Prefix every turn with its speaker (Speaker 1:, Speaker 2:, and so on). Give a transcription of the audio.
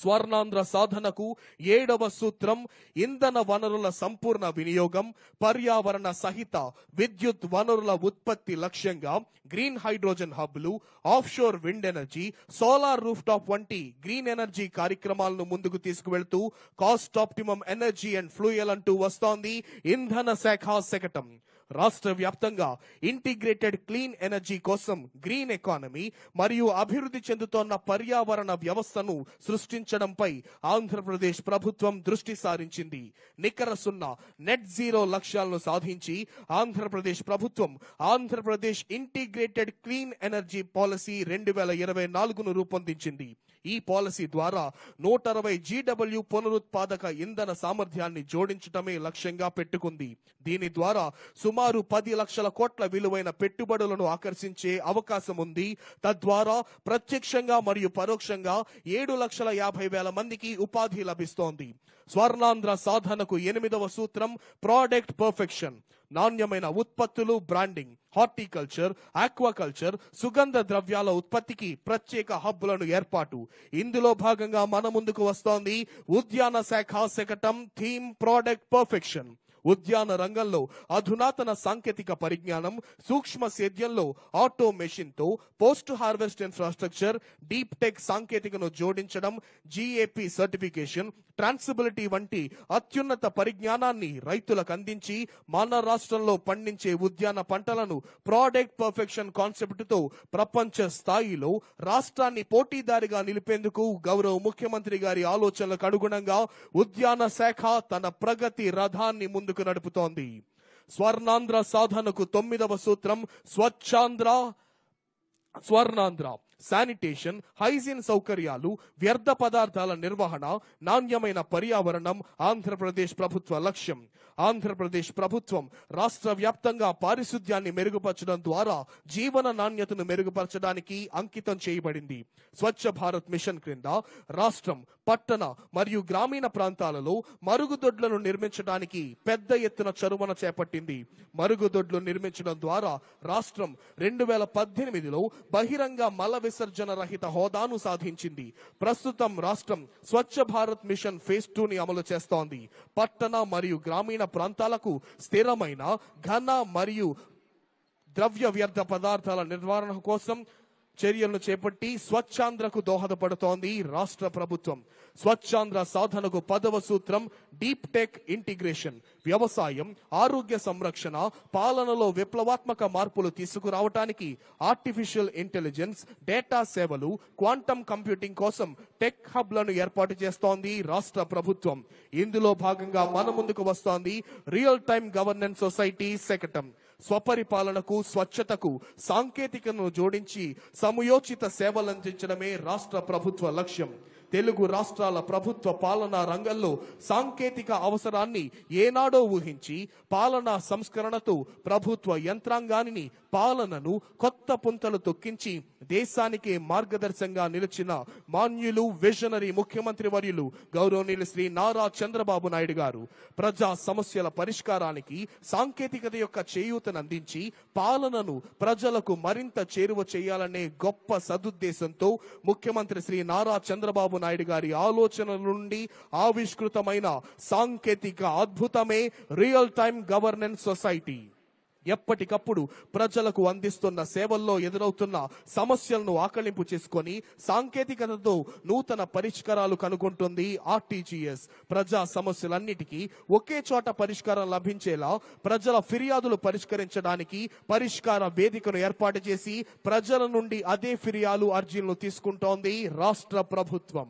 Speaker 1: స్వర్ణాంధ్ర సాధనకు 7వ సూత్రం ఇంధన వనరుల సంపూర్ణ వినియోగం, పర్యావరణ సహిత విద్యుత్ వనరుల ఉత్పత్తి లక్ష్యంగా గ్రీన్ హైడ్రోజన్ హబ్లు, offshore wind energy, solar rooftop వంటి గ్రీన్ ఎనర్జీ కార్యక్రమాలను ముందుకు తీసుకువెళ్తూ cost optimum energy and fuel అంటూ వస్తోంది ఇంధన శాఖ శకటం. రాష్ట్ర వ్యాప్తంగా ఇంటిగ్రేటెడ్ క్లీన్ ఎనర్జీ కోసం గ్రీన్ ఎకానమీ మరియు అభివృద్ధి చెందుతోన్న పర్యావరణ వ్యవస్థను సృష్టించడంపై ఆంధ్రప్రదేశ్ ప్రభుత్వం దృష్టి సారించింది. నికర సున్నా నెట్ జీరో లక్ష్యాలను సాధించి ఆంధ్రప్రదేశ్ ప్రభుత్వం Andhra Pradesh integrated clean energy policy 2024ను రూపొందించింది. ఈ పాలసీ ద్వారా 160 GW పునరుత్పాదక ఇంధన సామర్థ్యాన్ని జోడించడమే లక్ష్యంగా పెట్టుకుంది. దీని ద్వారా సుమారు 10 లక్షల కోట్ల విలువైన పెట్టుబడులను ఆకర్షించే అవకాశం ఉంది. తద్వారా ప్రత్యక్షంగా మరియు పరోక్షంగా 7,50,000 మందికి ఉపాధి లభిస్తోంది. స్వర్ణాంధ్ర సాధనకు 8వ సూత్రం ప్రాడక్ట్ పర్ఫెక్షన్. నాణ్యమైన ఉత్పత్తులు, బ్రాండింగ్, హార్టికల్చర్, ఆక్వాకల్చర్, సుగంధ ద్రవ్యాల ఉత్పత్తికి ప్రత్యేక హబ్బులను ఏర్పాటు. ఇందులో భాగంగా మన ముందుకు వస్తోంది ఉద్యాన శాఖ శకటం థీమ్ ప్రాడక్ట్ పర్ఫెక్షన్. ఉద్యాన రంగంలో అధునాతన సాంకేతిక పరిజ్ఞానం, సూక్ష్మ సేద్యంలో ఆటోమేషన్ తో post harvest infrastructure, deep tech సాంకేతికను జోడించడం, GAP సర్టిఫికేషన్, ట్రాన్సిబిలిటీ వంటి అత్యున్నత పరిజ్ఞానాన్ని రైతులకు అందించి మన రాష్ట్రంలో పండించే ఉద్యాన పంటలను ప్రాడక్ట్ పర్ఫెక్షన్ కాన్సెప్ట్ తో ప్రపంచ స్థాయిలో రాష్ట్రాన్ని పోటీదారిగా నిలిపేందుకు గౌరవ ముఖ్యమంత్రి గారి ఆలోచనలకు అనుగుణంగా ఉద్యాన శాఖ తన ప్రగతి రథాన్ని ముందుకు నడుపుతోంది. స్వర్ణాంధ్ర సాధనకు 9వ సూత్రం స్వర్ణాంధ్ర. శానిటేషన్, హైజీన్ సౌకర్యాలు, వ్యర్థ పదార్థాల నిర్వహణ, నాణ్యమైన పర్యావరణం ఆంధ్రప్రదేశ్ ప్రభుత్వ లక్ష్యం. ఆంధ్రప్రదేశ్ ప్రభుత్వం రాష్ట్ర వ్యాప్తంగా పారిశుద్ధ్యాన్ని మెరుగుపరచడం ద్వారా జీవన నాణ్యతను మెరుగుపరచడానికి అంకితం చేయబడింది. స్వచ్ఛ భారత్ మిషన్ క్రింద రాష్ట్రం పట్టణ మరియు గ్రామీణ ప్రాంతాలలో మరుగుదొడ్లను నిర్మించడానికి పెద్ద ఎత్తున చొరవన చేపట్టింది. మరుగుదొడ్లు నిర్మించడం ద్వారా రాష్ట్రం 2018లో బహిరంగ మల విసర్జన రహిత హోదాను సాధించింది. ప్రస్తుతం రాష్ట్రం స్వచ్ఛ భారత్ మిషన్ ఫేజ్ 2ని అమలు చేస్తోంది. పట్టణ మరియు గ్రామీణ ప్రాంతాలకు స్థిరమైన ఘన మరియు ద్రవ్య వ్యర్థ పదార్థాల నిర్వహణ కోసం చర్యలను చేపట్టి స్వచ్ఛాంధ్రకు దోహదపడుతోంది రాష్ట్ర ప్రభుత్వం. స్వచ్ఛాంధ్ర సాధనకు 10వ సూత్రం డీప్ టెక్ ఇంటిగ్రేషన్. వ్యవసాయం, ఆరోగ్య సంరక్షణ, పాలనలో విప్లవాత్మక మార్పులు తీసుకురావడానికి ఆర్టిఫిషియల్ ఇంటెలిజెన్స్, డేటా సేవలు, క్వాంటమ్ కంప్యూటింగ్ కోసం టెక్ హబ్లను ఏర్పాటు చేస్తోంది రాష్ట్ర ప్రభుత్వం. ఇందులో భాగంగా మన ముందుకు వస్తోంది రియల్ టైమ్ గవర్నెన్స్ సొసైటీ శకటం. స్వపరిపాలనకు, స్వచ్ఛతకు సాంకేతికతను జోడించి సమయోచిత సేవలందించడమే రాష్ట్ర ప్రభుత్వ లక్ష్యం. తెలుగు రాష్ట్రాల ప్రభుత్వ పాలనా రంగంలో సాంకేతిక అవసరాన్ని ఏనాడో ఊహించి పాలనా సంస్కరణతో ప్రభుత్వ యంత్రాంగాన్ని పాలనను కొత్త పుంతలు తొక్కించి దేశానికి మార్గదర్శకంగా నిలిచిన మాన్యులు, విజనరీ ముఖ్యమంత్రి వర్యులు గౌరవనీయులు శ్రీ నారా చంద్రబాబు నాయుడు గారు ప్రజా సమస్యల పరిష్కారానికి సాంకేతికత యొక్క చేయూతను అందించి పాలనను ప్రజలకు మరింత చేరువ చేయాలనే గొప్ప సదుద్దేశంతో ముఖ్యమంత్రి శ్రీ నారా చంద్రబాబు నాయుడు గారి ఆలోచనల నుండి ఆవిష్కృతమైన సాంకేతిక అద్భుతమే రియల్ టైమ్ గవర్నెన్స్ సొసైటీ. ఎప్పటికప్పుడు ప్రజలకు అందిస్తున్న సేవల్లో ఎదురవుతున్న సమస్యలను ఆకలింపు చేసుకొని సాంకేతికతతో నూతన పరిష్కారాలు కనుగొంటుంది RTGS. ప్రజా సమస్యలన్నిటికీ ఒకే చోట పరిష్కారం లభించేలా ప్రజల ఫిర్యాదులు పరిష్కరించడానికి పరిష్కార వేదికను ఏర్పాటు చేసి ప్రజల నుండి అదే ఫిర్యాదు అర్జీలను తీసుకుంటోంది రాష్ట్ర ప్రభుత్వం.